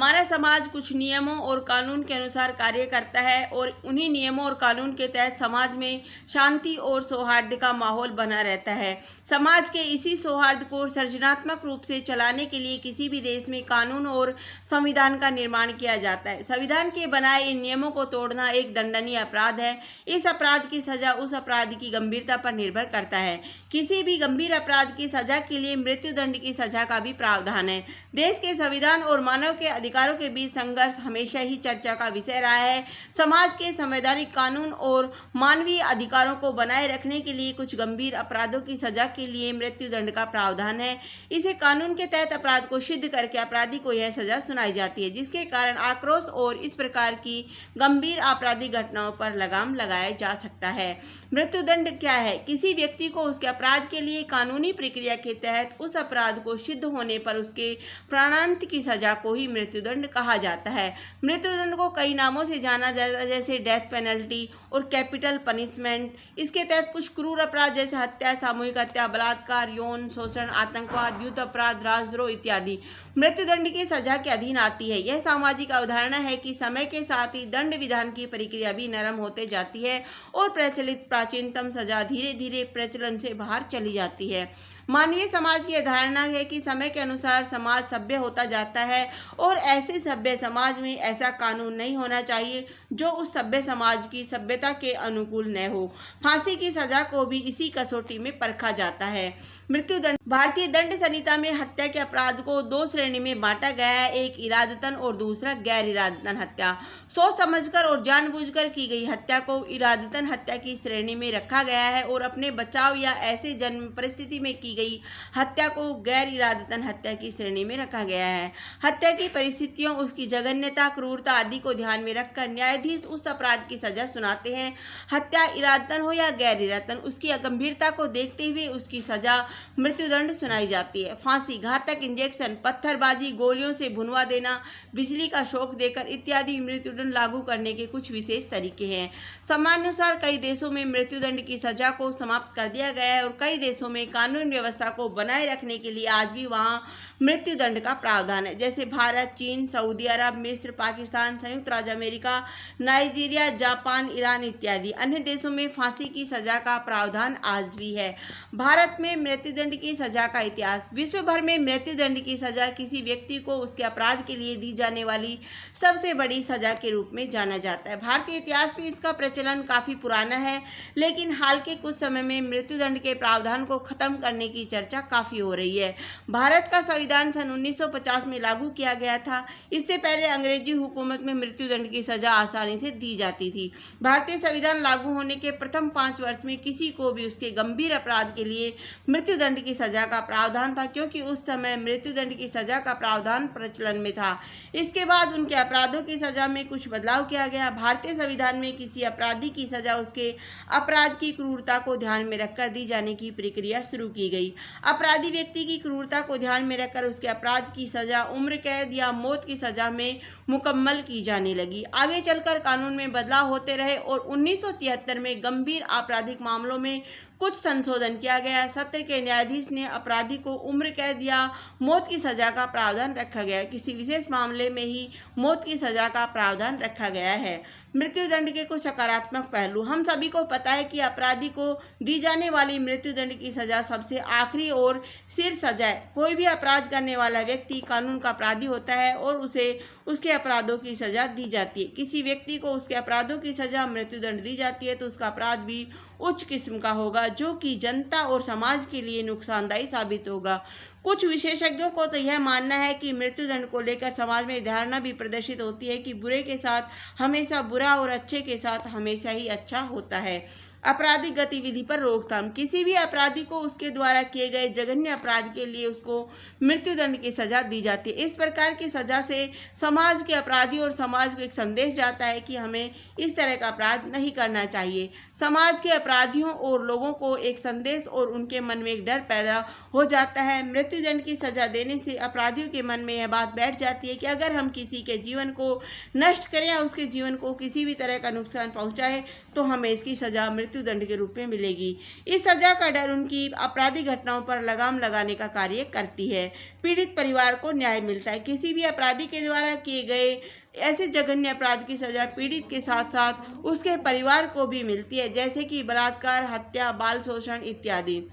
हमारा समाज कुछ नियमों और कानून के अनुसार कार्य करता है और उन्हीं नियमों और कानून के तहत समाज में शांति और सौहार्द का माहौल बना रहता है। समाज के इसी सौहार्द को सृजनात्मक रूप से चलाने के लिए किसी भी देश में कानून और संविधान का निर्माण किया जाता है। संविधान के बनाए इन नियमों को तोड़ना एक दंडनीय अपराध है। इस अपराध की सजा उस अपराध की गंभीरता पर निर्भर करता है। किसी भी गंभीर अपराध की सजा के लिए मृत्युदंड की सजा का भी प्रावधान है। देश के संविधान और मानव के अधिकारों के बीच संघर्ष हमेशा ही चर्चा का विषय रहा है। समाज के संवैधानिक कानून और मानवीय अधिकारों को बनाए रखने के लिए कुछ गंभीर अपराधों की सजा के लिए मृत्युदंड का प्रावधान है। इसे कानून के तहत अपराध को सिद्ध करके अपराधी को यह सजा सुनाई जाती है, जिसके कारण आक्रोश और इस प्रकार की गंभीर आपराधिक घटनाओं पर लगाम लगाया जा सकता है। मृत्युदंड क्या है? किसी व्यक्ति को उसके अपराध के लिए कानूनी प्रक्रिया के तहत उस अपराध को सिद्ध होने पर उसके प्राणांत की सजा को ही मृत्युदंड कहा जाता है। मृत्युदंड को कई नामों से जाना जाता है, जैसे डेथ पेनल्टी और कैपिटल पनिशमेंट। इसके तहत कुछ क्रूर अपराध जैसे हत्या, सामूहिक हत्या, बलात्कार, यौन शोषण, आतंकवाद, युद्ध अपराध, राजद्रोह इत्यादि मृत्युदंड की सजा के अधीन आती है। यह सामाजिक अवधारणा है कि समय के साथ ही दंड विधान की प्रक्रिया भी नरम होते जाती है और प्रचलित प्राचीनतम सजा धीरे धीरे प्रचलन से बाहर चली जाती है। मानवीय समाज की धारणा है कि समय के अनुसार समाज सभ्य होता जाता है और ऐसे सभ्य समाज में ऐसा कानून नहीं होना चाहिए जो उस सभ्य समाज की सभ्यता के अनुकूल न हो। फांसी की सजा को भी इसी कसौटी में परखा जाता है। मृत्युदंड भारतीय दंड संहिता में हत्या के अपराध को दो श्रेणी में बांटा गया है, एक इरादतन और दूसरा गैर इरादतन हत्या। सोच समझकर और जानबूझकर की गई हत्या को इरादतन हत्या की श्रेणी में रखा गया है और अपने बचाव या ऐसे जन्म परिस्थिति में की गई हत्या को गैर इरादतन हत्या की श्रेणी में रखा गया है। हत्या की परिस्थितियों, उसकी जघन्यता, क्रूरता आदि को ध्यान में रखकर न्यायाधीश उस अपराध की सजा सुनाते हैं। हत्या इरादतन हो या गैर इरादतन, उसकी गंभीरता को देखते हुए उसकी सजा मृत्युदंड सुनाई जाती है। फांसी, घातक इंजेक्शन, पत्थरबाजी, गोलियों से भुनवा देना, बिजली का शॉक देकर इत्यादि मृत्युदंड लागू करने के कुछ विशेष तरीके हैं। समानुसार कई देशों में मृत्युदंड की सजा को समाप्त कर दिया गया है और कई देशों में कानून व्यवस्था को बनाए रखने के लिए आज भी वहां मृत्युदंड का प्रावधान है, जैसे भारत, चीन, सऊदी अरब, मिस्र, पाकिस्तान, संयुक्त राज्य अमेरिका, नाइजीरिया, जापान, ईरान इत्यादि अन्य देशों में फांसी की सजा का प्रावधान आज भी है। भारत में मृत्युदंड की सजा का इतिहास। विश्व भर में मृत्युदंड की सजा किसी व्यक्ति को उसके अपराध के लिए दी जाने वाली सबसे बड़ी सजा के रूप में जाना जाता है। भारतीय इतिहास में इसका प्रचलन काफी पुराना है, लेकिन हाल के कुछ समय में मृत्युदंड के प्रावधान को खत्म करने की चर्चा काफी हो रही है। भारत का संविधान सन 1950 में लागू किया गया था। इससे पहले अंग्रेजी हुकूमत में मृत्युदंड की सजा आसानी से दी जाती थी। भारतीय संविधान लागू होने के प्रथम 5 वर्ष में किसी को भी उसके गंभीर अपराध के लिए मृत्युदंड की सजा का प्रावधान था, क्योंकि उस समय मृत्युदंड की सजा का प्रावधान प्रचलन में था। इसके बाद उनके अपराधों की सजा में कुछ बदलाव किया गया। भारतीय संविधान में किसी अपराधी की सजा उसके अपराध की क्रूरता को ध्यान में रखकर दी जाने की प्रक्रिया शुरू की गई। अपराधी व्यक्ति की क्रूरता को ध्यान में रखकर उसके अपराध की सजा उम्र कैद या मौत की सजा में मुकम्मल की जाने लगी। आगे चलकर कानून में बदलाव होते रहे और 1973 में गंभीर आपराधिक मामलों में कुछ संशोधन किया गया। सत्र के न्यायाधीश ने अपराधी को उम्र कैद या मौत की सजा का प्रावधान रखा गया। किसी विशेष मामले में ही मौत की सजा का प्रावधान रखा गया है। मृत्युदंड के कुछ सकारात्मक पहलू। हम सभी को पता है कि अपराधी को दी जाने वाली मृत्युदंड की सजा सबसे आखिरी और सिर सजा है। कोई भी अपराध करने वाला व्यक्ति कानून का अपराधी होता है और उसे उसके अपराधों की सजा दी जाती है। किसी व्यक्ति को उसके अपराधों की सजा मृत्युदंड दी जाती है तो उसका अपराध भी उच्च किस्म का होगा, जो कि जनता और समाज के लिए नुकसानदायी साबित होगा। कुछ विशेषज्ञों को तो यह मानना है कि मृत्युदंड को लेकर समाज में धारणा भी प्रदर्शित होती है कि बुरे के साथ हमेशा बुरा और अच्छे के साथ हमेशा ही अच्छा होता है। आपराधिक गतिविधि पर रोकथाम। किसी भी अपराधी को उसके द्वारा किए गए जघन्य अपराध के लिए उसको मृत्युदंड की सजा दी जाती है। इस प्रकार की सजा से समाज के अपराधी और समाज को एक संदेश जाता है कि हमें इस तरह का अपराध नहीं करना चाहिए। समाज के अपराधियों और लोगों को एक संदेश और उनके मन में एक डर पैदा हो जाता है। मृत्युदंड की सजा देने से अपराधियों के मन में यह बात बैठ जाती है कि अगर हम किसी के जीवन को नष्ट करें या उसके जीवन को किसी भी तरह का नुकसान पहुंचाए तो हमें इसकी सजा मृत्युदंड के रूप में मिलेगी। इस सजा का डर उनकी आपराधिक घटनाओं पर लगाम लगाने का कार्य करती है। पीड़ित परिवार को न्याय मिलता है। किसी भी अपराधी के द्वारा किए गए ऐसे जघन्य अपराध की सजा पीड़ित के साथ साथ उसके परिवार को भी मिलती है, जैसे कि बलात्कार, हत्या, बाल शोषण इत्यादि।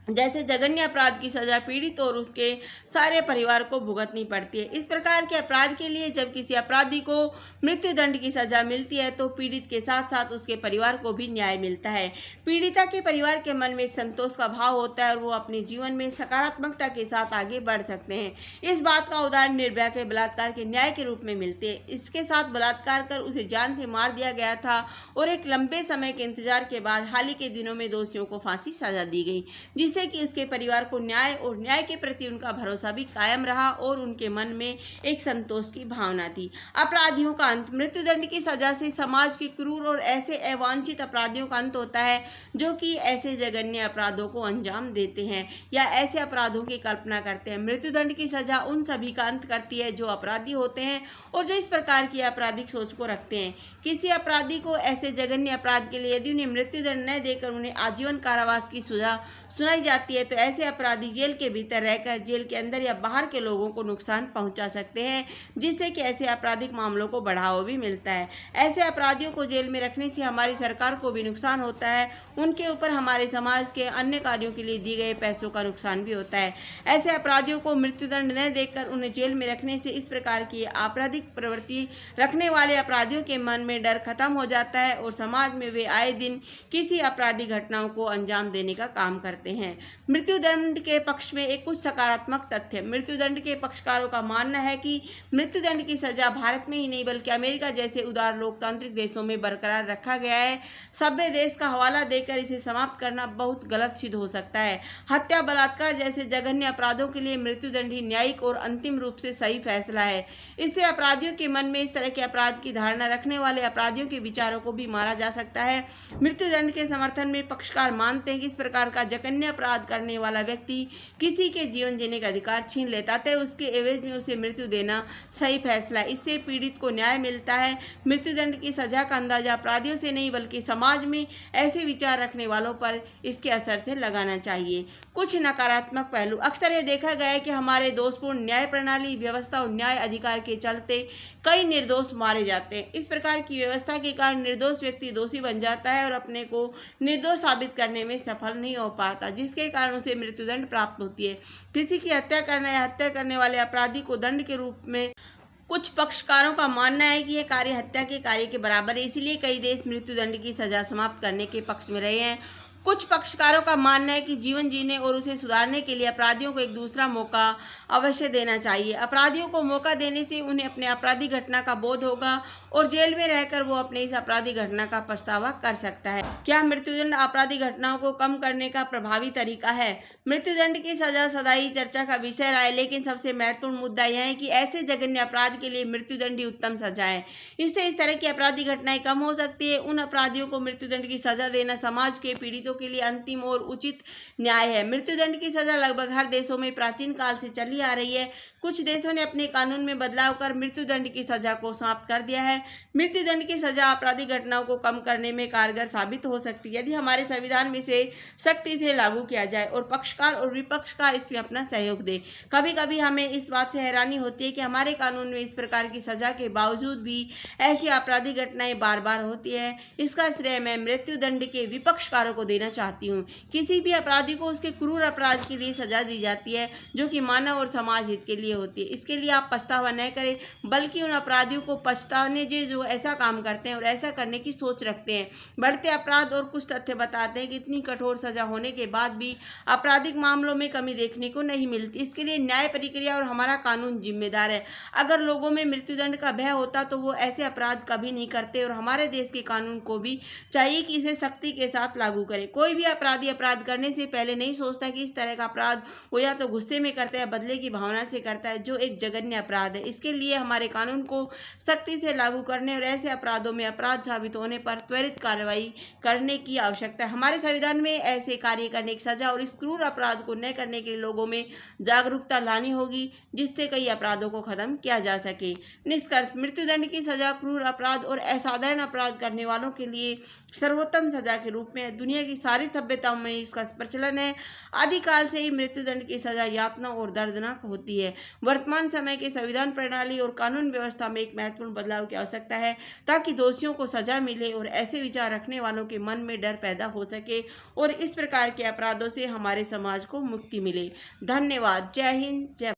जैसे जघन्य अपराध की सजा पीड़ित और उसके सारे परिवार को भुगतनी पड़ती है। इस प्रकार के अपराध के लिए जब किसी अपराधी को मृत्युदंड की सजा मिलती है तो पीड़ित के साथ साथ उसके परिवार को भी न्याय मिलता है। पीड़िता के परिवार के मन में एक संतोष का भाव होता है और वो अपने जीवन में सकारात्मकता के साथ आगे बढ़ सकते हैं। इस बात का उदाहरण निर्भया के बलात्कार के न्याय के रूप में मिलते हैं। इसके साथ बलात्कार कर उसे जान से मार दिया गया था और एक लंबे समय के इंतजार के बाद हाल ही के दिनों में दोषियों को फांसी सजा दी गई, जिससे कि उसके परिवार को न्याय और न्याय के प्रति उनका भरोसा भी कायम रहा और उनके मन में एक संतोष की भावना थी। अपराधियों का अंत। मृत्युदंड की सजा से समाज के क्रूर और ऐसे अवांछित अपराधियों का अंत होता है जो कि ऐसे जघन्य अपराधों को अंजाम देते हैं या ऐसे अपराधों की कल्पना करते हैं। मृत्युदंड की सजा उन सभी का अंत करती है जो अपराधी होते हैं और जो इस प्रकार की आपराधिक सोच को रखते हैं। किसी अपराधी को ऐसे जघन्य अपराध के लिए यदि उन्हें मृत्युदंड न देकर उन्हें आजीवन कारावास की सजा सुनाई जाती है तो ऐसे अपराधी जेल के भीतर रहकर जेल के अंदर या बाहर के लोगों को नुकसान पहुंचा सकते हैं, जिससे कि ऐसे आपराधिक मामलों को बढ़ावा भी मिलता है। ऐसे अपराधियों को जेल में रखने से हमारी सरकार को भी नुकसान होता है, उनके ऊपर हमारे समाज के अन्य कार्यों के लिए दिए गए पैसों का नुकसान भी होता है। ऐसे अपराधियों को मृत्युदंड न देकर उन्हें जेल में रखने से इस प्रकार की आपराधिक प्रवृत्ति रखने वाले अपराधियों के मन में डर खत्म हो जाता है और समाज में वे आए दिन किसी आपराधिक घटनाओं को अंजाम देने का काम करते हैं। मृत्युदंड के पक्ष में एक कुछ सकारात्मक तथ्य। मृत्युदंड के पक्षकारों का मानना है कि मृत्युदंड की सजा भारत में ही नहीं बल्कि अमेरिका जैसे उदार लोकतांत्रिक देशों में बरकरार रखा गया है। सभ्य देश का हवाला देकर इसे समाप्त करना बहुत गलत सिद्ध हो सकता है। हत्या, बलात्कार जैसे जघन्य अपराधों के लिए मृत्युदंड ही न्यायिक और अंतिम रूप से सही फैसला है। इससे अपराधियों के मन में इस तरह के अपराध की धारणा रखने वाले अपराधियों के विचारों को भी मारा जा सकता है। मृत्युदंड के समर्थन में पक्षकार मानते हैं कि इस प्रकार का जघन्य अपराध करने वाला व्यक्ति किसी के जीवन जीने का अधिकार छीन लेता है, उसके एवज में उसे मृत्यु देना सही फैसला है। इससे पीड़ित को न्याय मिलता है। मृत्युदंड की सजा का अंदाजा अपराधियों से नहीं बल्कि समाज में ऐसे विचार रखने वालों पर इसके असर से लगाना चाहिए। कुछ नकारात्मक पहलू। अक्सर यह देखा गया है कि हमारे दोषपूर्ण न्याय प्रणाली, व्यवस्था और न्याय अधिकार के चलते कई निर्दोष मारे जाते हैं। इस प्रकार की व्यवस्था के कारण निर्दोष व्यक्ति दोषी बन जाता है और अपने को निर्दोष साबित करने में सफल नहीं हो पाता, जिसके कारण उसे मृत्युदंड प्राप्त होती है। किसी की हत्या करना या हत्या करने वाले अपराधी को दंड के रूप में कुछ पक्षकारों का मानना है कि यह कार्य हत्या के कार्य के बराबर है, इसलिए कई देश मृत्युदंड की सजा समाप्त करने के पक्ष में रहे हैं। कुछ पक्षकारों का मानना है कि जीवन जीने और उसे सुधारने के लिए अपराधियों को एक दूसरा मौका अवश्य देना चाहिए। अपराधियों को मौका देने से उन्हें अपने आपराधिक घटना का बोध होगा और जेल में रहकर वो अपने इस आपराधिक घटना का पछतावा कर सकता है। क्या मृत्युदंड आपराधिक घटनाओं को कम करने का प्रभावी तरीका है? मृत्युदंड की सजा सदाई चर्चा का विषय रहा है, लेकिन सबसे महत्वपूर्ण मुद्दा यह है कि ऐसे जघन्य अपराध के लिए मृत्युदंड ही उत्तम सजा है। इससे इस तरह की आपराधिक घटनाएं कम हो सकती है। उन अपराधियों को मृत्युदंड की सजा देना समाज के पीड़ितों के लिए अंतिम और उचित न्याय है। मृत्युदंड की सजा लगभग हर देशों में प्राचीन काल से चली आ रही है। कुछ देशों ने अपने कानून में बदलाव कर मृत्युदंड की सजा को समाप्त कर दिया है। मृत्युदंड की सजा आपराधिक घटनाओं को कम करने में कारगर साबित हो सकती है यदि हमारे संविधान में इसे सख्ती से लागू किया जाए और पक्षकार और विपक्षकार इसमें अपना सहयोग दे। कभी कभी हमें इस बात से हैरानी होती है कि हमारे कानून में इस प्रकार की सजा के बावजूद भी ऐसी आपराधिक घटनाएं बार बार होती है। इसका श्रेय मैं मृत्युदंड के विपक्षकारों को देना चाहती हूँ। किसी भी अपराधी को उसके क्रूर अपराध के लिए सजा दी जाती है जो कि मानव और समाज हित के लिए होती है। इसके लिए आप पछतावा न करें, बल्कि उन अपराधियों को पछताने दे जो ऐसा काम करते हैं और ऐसा करने की सोच रखते हैं। बढ़ते अपराध और कुछ तथ्य बताते हैं कि इतनी कठोर सजा होने के बाद भी आपराधिक मामलों में कमी देखने को नहीं मिलती। इसके लिए न्याय प्रक्रिया और हमारा कानून जिम्मेदार है। अगर लोगों में मृत्युदंड का भय होता तो वो ऐसे अपराध कभी नहीं करते और हमारे देश के कानून को भी चाहिए कि इसे सख्ती के साथ लागू करे। कोई भी अपराधी अपराध करने से पहले नहीं सोचता कि इस तरह का अपराध वो या तो गुस्से में करता है, बदले की भावना से करता है, जो एक जघन्य अपराध है। इसके लिए हमारे कानून को सख्ती से लागू करने और ऐसे अपराधों में अपराध साबित होने पर त्वरित कार्रवाई करने की आवश्यकता है। हमारे संविधान में ऐसे कार्य करने की सजा और इस क्रूर अपराध को न करने के लिए लोगों में जागरूकता लानी होगी, जिससे कई अपराधों को खत्म किया जा सके। निष्कर्ष, मृत्युदंड की सजा क्रूर अपराध और असाधारण अपराध करने वालों के लिए सर्वोत्तम सजा के रूप में दुनिया की सारी सभ्यताओं में इसका प्रचलन है। आदिकाल से ही मृत्युदंड की सजा यातना और दर्दनाक होती है। वर्तमान समय के संविधान प्रणाली और कानून व्यवस्था में एक महत्वपूर्ण बदलाव की आवश्यकता है ताकि दोषियों को सजा मिले और ऐसे विचार रखने वालों के मन में डर पैदा हो सके और इस प्रकार के अपराधों से हमारे समाज को मुक्ति मिले। धन्यवाद। जय हिंद, जय